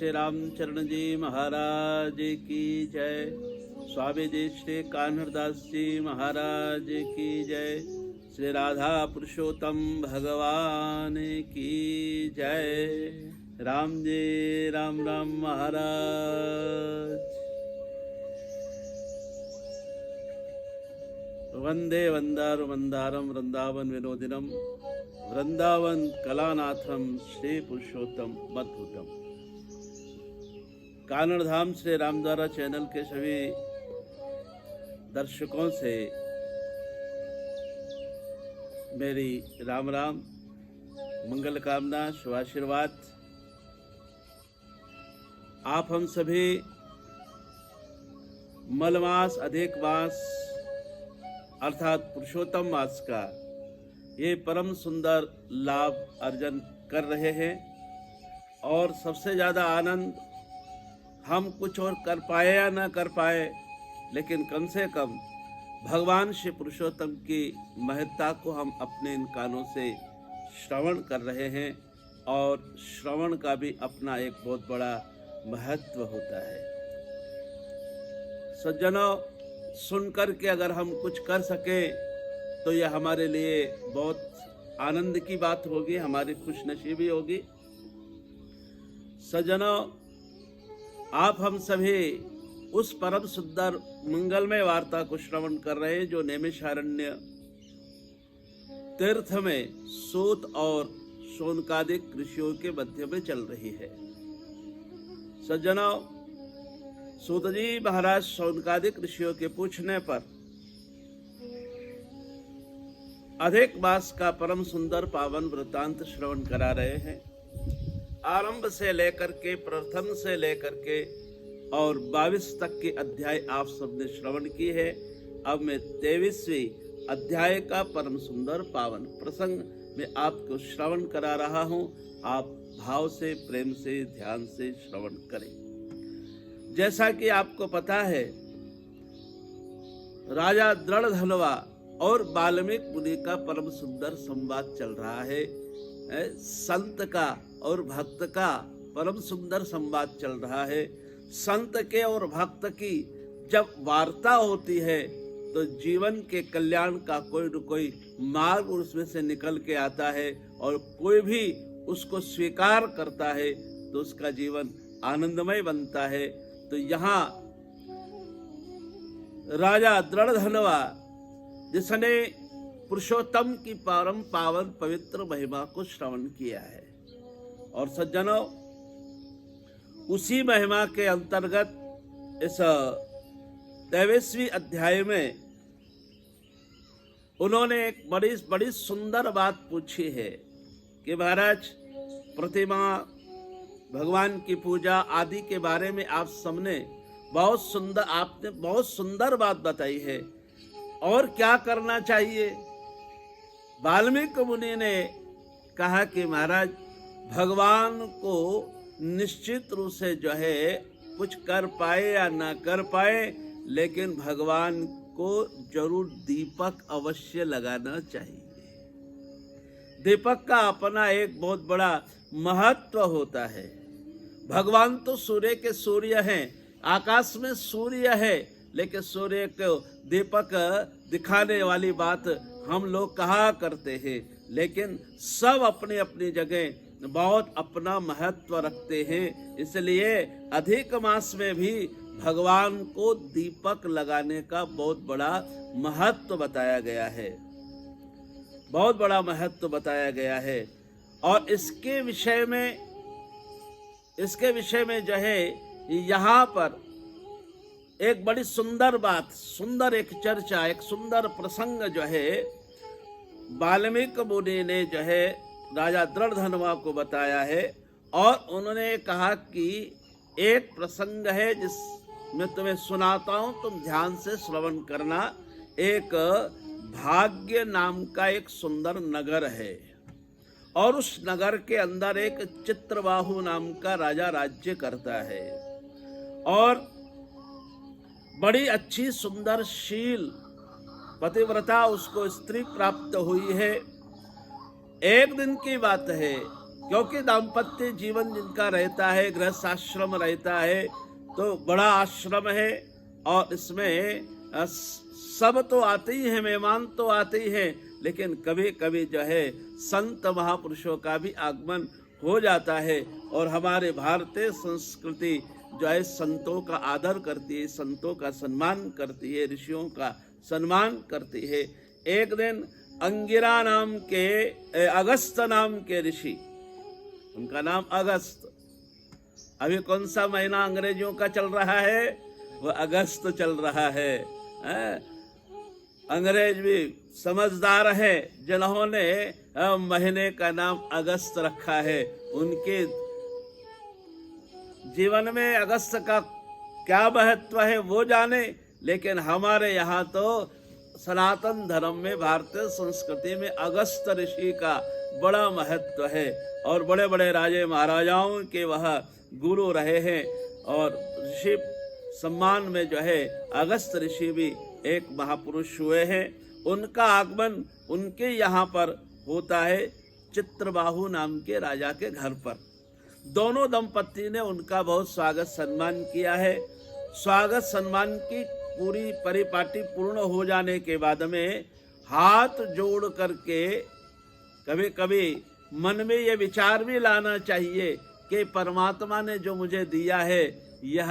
श्री रामचरण जी महाराज की जय। स्वामी जी श्री कान्हरदास जी महाराज की जय। श्री राधा पुरुषोत्तम भगवान की जय। राम जी राम राम महाराज। वंदे वंदार वंदारम वृंदावन विनोदिनम वृंदावन कलानाथम श्री पुरुषोत्तम मद्भुतम। कान्हधाम श्री रामद्वारा चैनल के सभी दर्शकों से मेरी राम राम, मंगल कामना, शुभाशीर्वाद। आप हम सभी मलमास अधिक मास अर्थात पुरुषोत्तम मास का ये परम सुंदर लाभ अर्जन कर रहे हैं और सबसे ज़्यादा आनंद हम कुछ और कर पाए या ना कर पाए, लेकिन कम से कम भगवान श्री पुरुषोत्तम की महत्ता को हम अपने इन कानों से श्रवण कर रहे हैं और श्रवण का भी अपना एक बहुत बड़ा महत्व होता है। सज्जनों, सुनकर के अगर हम कुछ कर सके तो यह हमारे लिए बहुत आनंद की बात होगी, हमारी खुशनसीबी होगी। सज्जनों, आप हम सभी उस परम सुंदर मंगलमय वार्ता को श्रवण कर रहे हैं जो नैमिषारण्य तीर्थ में सूत और शौनकादिक ऋषियों के मध्य में चल रही है। सज्जनों, सूत जी महाराज शौनकादिक ऋषियों के पूछने पर अधिक मास का परम सुंदर पावन वृत्तांत श्रवण करा रहे हैं। आरंभ से लेकर के, प्रथम से लेकर के और 22 तक के अध्याय आप सबने श्रवण की है। अब मैं 23वीं अध्याय का परम सुंदर पावन प्रसंग में आपको श्रवण करा रहा हूं। आप भाव से, प्रेम से, ध्यान से श्रवण करें। जैसा कि आपको पता है, राजा दृढ़धनवा और वाल्मीकि मुनि का परम सुंदर संवाद चल रहा है। संत का और भक्त का परम सुंदर संवाद चल रहा है। संत के और भक्त की जब वार्ता होती है तो जीवन के कल्याण का कोई न कोई मार्ग उसमें से निकल के आता है और कोई भी उसको स्वीकार करता है तो उसका जीवन आनंदमय बनता है। तो यहाँ राजा दृढ़धनवा, जिसने पुरुषोत्तम की परम पावन पवित्र महिमा को श्रवण किया है, और सज्जनों, उसी महिमा के अंतर्गत इस 23वीं अध्याय में उन्होंने एक बड़ी सुंदर बात पूछी है कि महाराज, प्रतिमा, भगवान की पूजा आदि के बारे में आप सबने आपने बहुत सुंदर बात बताई है, और क्या करना चाहिए। वाल्मीकि मुनि ने कहा कि महाराज, भगवान को निश्चित रूप से जो है कुछ कर पाए या ना कर पाए, लेकिन भगवान को जरूर दीपक अवश्य लगाना चाहिए। दीपक का अपना एक बहुत बड़ा महत्व होता है। भगवान तो सूर्य के सूर्य हैं, आकाश में सूर्य है, लेकिन सूर्य को दीपक दिखाने वाली बात हम लोग कहा करते हैं, लेकिन सब अपनी अपनी जगह बहुत अपना महत्व रखते हैं। इसलिए अधिक मास में भी भगवान को दीपक लगाने का बहुत बड़ा महत्व बताया गया है, बहुत बड़ा महत्व बताया गया है। और इसके विषय में जो है यहाँ पर एक बड़ी सुंदर बात, सुंदर एक चर्चा, एक सुंदर प्रसंग जो है वाल्मीकि मुनि ने जो है राजा दृढ़धनवा को बताया है। और उन्होंने कहा कि एक प्रसंग है जिसमें तुम्हें सुनाता हूँ, तुम ध्यान से श्रवण करना। एक भाग्य नाम का एक सुंदर नगर है और उस नगर के अंदर एक चित्रबाहु नाम का राजा राज्य करता है और बड़ी अच्छी सुंदर शील पतिव्रता उसको स्त्री प्राप्त हुई है। एक दिन की बात है क्योंकि दाम्पत्य जीवन जिनका रहता है, गृहस्थ आश्रम रहता है, तो बड़ा आश्रम है और इसमें सब तो आते ही हैं, मेहमान तो आते ही हैं, लेकिन कभी कभी जो है संत महापुरुषों का भी आगमन हो जाता है। और हमारे भारतीय संस्कृति जो है संतों का आदर करती है, संतों का सम्मान करती है, ऋषियों का सम्मान करती है। एक दिन अंगिरा नाम के, अगस्त नाम के ऋषि, उनका नाम अगस्त, अभी कौन सा महीना अंग्रेजों का चल रहा है? वो अगस्त चल रहा है। अंग्रेज भी समझदार है जिन्होंने महीने का नाम अगस्त रखा है। उनके जीवन में अगस्त का क्या महत्व है वो जाने, लेकिन हमारे यहाँ तो सनातन धर्म में, भारतीय संस्कृति में अगस्त ऋषि का बड़ा महत्व है और बड़े बड़े राजे महाराजाओं के वह गुरु रहे हैं। और ऋषि सम्मान में जो है अगस्त ऋषि भी एक महापुरुष हुए हैं। उनका आगमन उनके यहाँ पर होता है चित्रबाहु नाम के राजा के घर पर। दोनों दंपत्ति ने उनका बहुत स्वागत सम्मान किया है। स्वागत सम्मान की पूरी परिपाटी पूर्ण हो जाने के बाद में हाथ जोड़ करके कभी कभी मन में ये विचार भी लाना चाहिए कि परमात्मा ने जो मुझे दिया है यह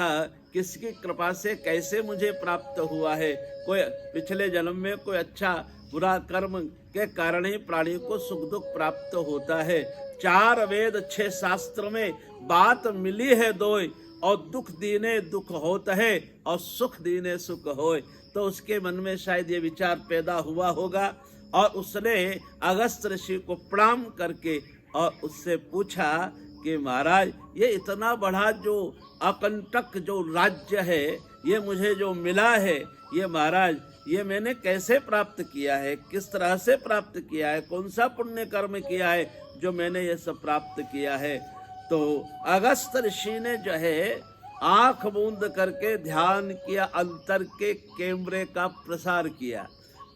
किसकी कृपा से कैसे मुझे प्राप्त हुआ है। कोई पिछले जन्म में कोई अच्छा बुरा कर्म के कारण ही प्राणी को सुख दुख प्राप्त होता है। 4 वेद 6 शास्त्र में बात मिली है दोय, और दुख दीने दुख होत है और सुख दीने सुख होय। तो उसके मन में शायद ये विचार पैदा हुआ होगा और उसने अगस्त ऋषि को प्रणाम करके और उससे पूछा कि महाराज, ये इतना बड़ा जो अकंटक जो राज्य है, ये मुझे जो मिला है, ये महाराज ये मैंने कैसे प्राप्त किया है, किस तरह से प्राप्त किया है, कौन सा पुण्य कर्म किया है जो मैंने ये सब प्राप्त किया है। तो अगस्त ऋषि ने जो है आंख बूंद करके ध्यान किया, अंतर के कैमरे का प्रसार किया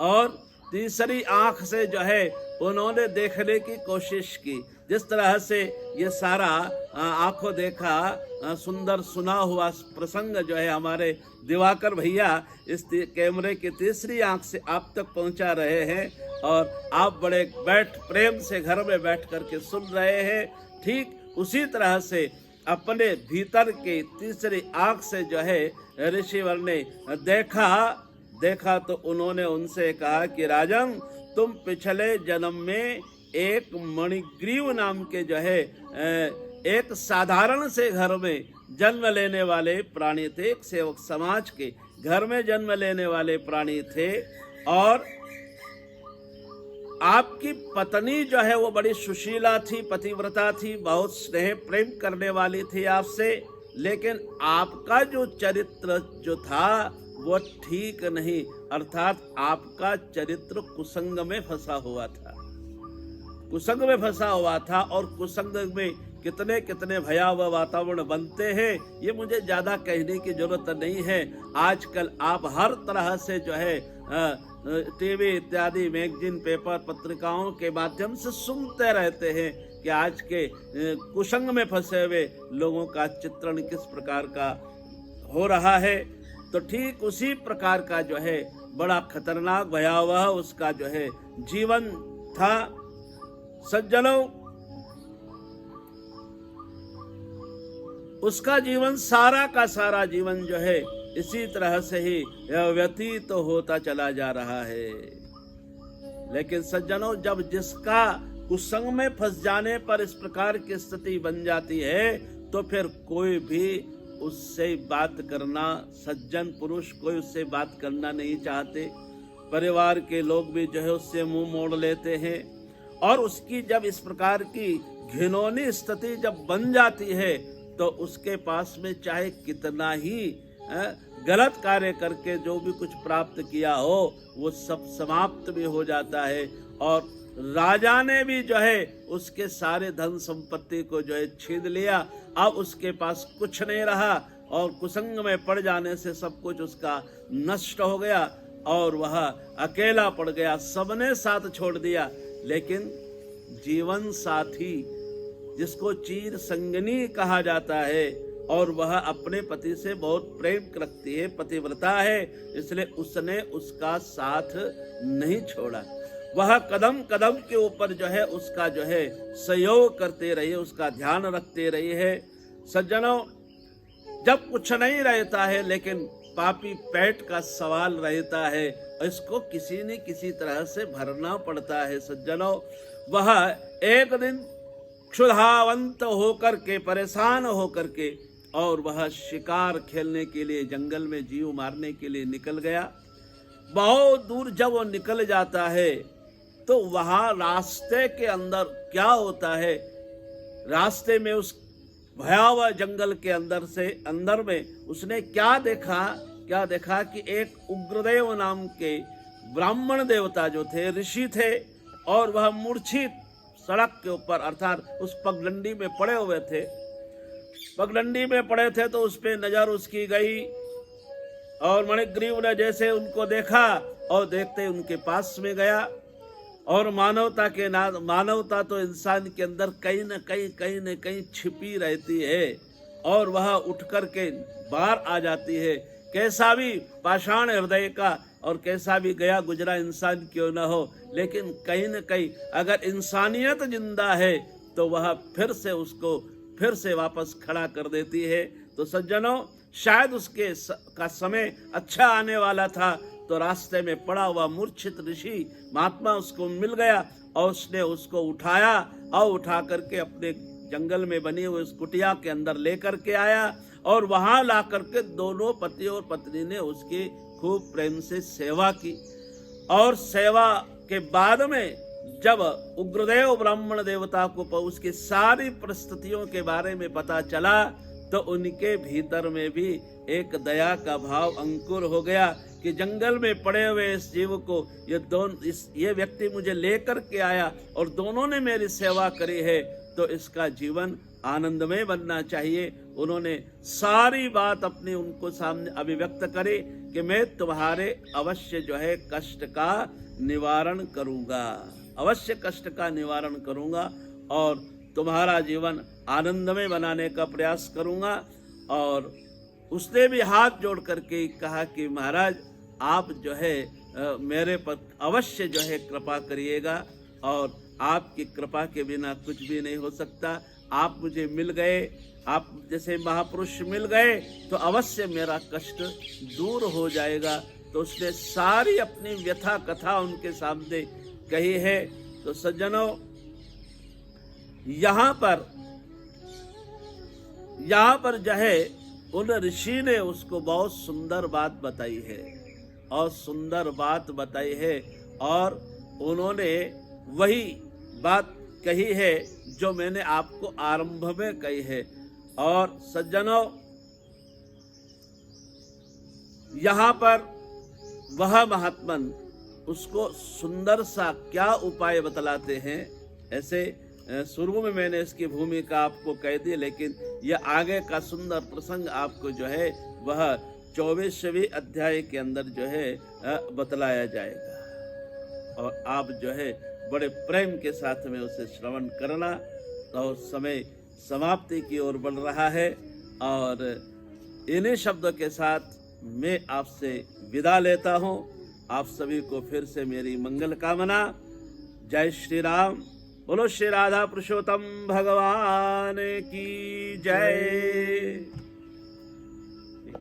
और तीसरी आंख से जो है उन्होंने देखने की कोशिश की। जिस तरह से ये सारा आंखों देखा सुंदर सुना हुआ प्रसंग जो है हमारे दिवाकर भैया इस कैमरे की तीसरी आंख से आप तक पहुंचा रहे हैं और आप बड़े प्रेम से घर में बैठ करके सुन रहे हैं। ठीक उसी तरह से अपने भीतर के तीसरी आंख से जो है ऋषिवर ने देखा तो उन्होंने उनसे कहा कि राजन, तुम पिछले जन्म में एक मणिग्रीव नाम के जो है एक साधारण से घर में जन्म लेने वाले प्राणी थे, एक सेवक समाज के घर में जन्म लेने वाले प्राणी थे और आपकी पत्नी जो है वो बड़ी सुशीला थी, पतिव्रता थी, बहुत स्नेह प्रेम करने वाली थी आपसे, लेकिन आपका जो चरित्र जो था वो ठीक नहीं, अर्थात आपका चरित्र कुसंग में फंसा हुआ था, कुसंग में फंसा हुआ था। और कुसंग में कितने कितने भयावह वातावरण बनते हैं ये मुझे ज्यादा कहने की जरूरत नहीं है। आजकल आप हर तरह से जो है टीवी इत्यादि मैगजीन पेपर पत्रिकाओं के माध्यम से सुनते रहते हैं कि आज के कुसंग में फंसे हुए लोगों का चित्रण किस प्रकार का हो रहा है। तो ठीक उसी प्रकार का जो है बड़ा खतरनाक भयावह उसका जो है जीवन था। सज्जनों, उसका जीवन सारा का सारा जीवन जो है इसी तरह से ही व्यतीत तो होता चला जा रहा है। लेकिन सज्जनों, जब जिसका कुसंग में फंस जाने पर इस प्रकार की स्थिति बन जाती है तो फिर कोई भी उससे बात करना, सज्जन पुरुष कोई उससे बात करना नहीं चाहते। परिवार के लोग भी जो है उससे मुंह मोड़ लेते हैं और उसकी जब इस प्रकार की घिनौनी स्थिति जब बन जाती है तो उसके पास में चाहे कितना ही गलत कार्य करके जो भी कुछ प्राप्त किया हो वो सब समाप्त भी हो जाता है। और राजा ने भी जो है उसके सारे धन संपत्ति को जो है छीन लिया, अब उसके पास कुछ नहीं रहा और कुसंग में पड़ जाने से सब कुछ उसका नष्ट हो गया और वह अकेला पड़ गया, सबने साथ छोड़ दिया। लेकिन जीवन साथी जिसको चीर संगनी कहा जाता है, और वह अपने पति से बहुत प्रेम रखती है, पतिव्रता है, इसलिए उसने उसका साथ नहीं छोड़ा। वह कदम कदम के ऊपर जो है उसका जो है सहयोग करते रही, उसका ध्यान रखते रही है। सज्जनों, जब कुछ नहीं रहता है लेकिन पापी पेट का सवाल रहता है, इसको किसी न किसी तरह से भरना पड़ता है। सज्जनों, वह एक दिन क्षुधावंत होकर के, परेशान होकर के, और वह शिकार खेलने के लिए जंगल में जीव मारने के लिए निकल गया। बहुत दूर जब वो निकल जाता है तो वहां रास्ते के अंदर क्या होता है, रास्ते में उस भयावह जंगल के अंदर में उसने क्या देखा कि एक उग्रदेव नाम के ब्राह्मण देवता जो थे, ऋषि थे, और वह मूर्छित सड़क के ऊपर अर्थात उस पगडंडी में पड़े हुए थे। पगडंडी में पड़े थे तो उस पे नजर उसकी गई, और मणिग्रीव ने जैसे उनको देखा और देखते ही उनके पास में गया, और मानवता तो इंसान के अंदर कहीं न कहीं छिपी रहती है, और वह उठ कर के बाहर आ जाती है। कैसा भी पाषाण हृदय का और कैसा भी गया गुजरा इंसान क्यों न हो, लेकिन कहीं न कहीं अगर इंसानियत जिंदा है तो वह फिर से वापस खड़ा कर देती है। तो सज्जनों, शायद उसके का समय अच्छा आने वाला था, तो रास्ते में पड़ा हुआ मूर्छित ऋषि महात्मा उसको मिल गया, और उसने उसको उठाया और उठा करके अपने जंगल में बनी हुई उस कुटिया के अंदर लेकर के आया, और वहां ला करके दोनों पति और पत्नी ने उसकी खूब प्रेम से सेवा की। और सेवा के बाद में जब उग्रदेव ब्राह्मण देवता को उसकी सारी परिस्थितियों के बारे में पता चला, तो उनके भीतर में भी एक दया का भाव अंकुर हो गया कि जंगल में पड़े हुए इस जीव को ये व्यक्ति मुझे लेकर के आया और दोनों ने मेरी सेवा करी है, तो इसका जीवन आनंदमय बनना चाहिए। उन्होंने सारी बात अपनी उनको सामने अभिव्यक्त करी कि मैं तुम्हारे अवश्य जो है कष्ट का निवारण करूंगा, अवश्य कष्ट का निवारण करूंगा, और तुम्हारा जीवन आनंदमय बनाने का प्रयास करूंगा। और उसने भी हाथ जोड़ करके कहा कि महाराज, आप जो है मेरे पर अवश्य जो है कृपा करिएगा, और आपकी कृपा के बिना कुछ भी नहीं हो सकता। आप मुझे मिल गए, आप जैसे महापुरुष मिल गए तो अवश्य मेरा कष्ट दूर हो जाएगा। तो उसने सारी अपनी व्यथा कथा उनके सामने कही है। तो सज्जनों, यहाँ पर जो है उन ऋषि ने उसको बहुत सुंदर बात बताई है, और उन्होंने वही बात कही है जो मैंने आपको आरंभ में कही है। और सज्जनों, यहाँ पर वह महात्मन उसको सुंदर सा क्या उपाय बतलाते हैं। ऐसे शुरू में मैंने इसकी भूमिका आपको कह दी, लेकिन यह आगे का सुंदर प्रसंग आपको जो है वह 24वें अध्याय के अंदर जो है बतलाया जाएगा, और आप जो है बड़े प्रेम के साथ में उसे श्रवण करना। और समय समाप्ति की ओर बढ़ रहा है, और इन्हीं शब्दों के साथ मैं आपसे विदा लेता हूँ। आप सभी को फिर से मेरी मंगल कामना। जय श्री राम। बोलो श्री राधा पुरुषोत्तम भगवान की जय।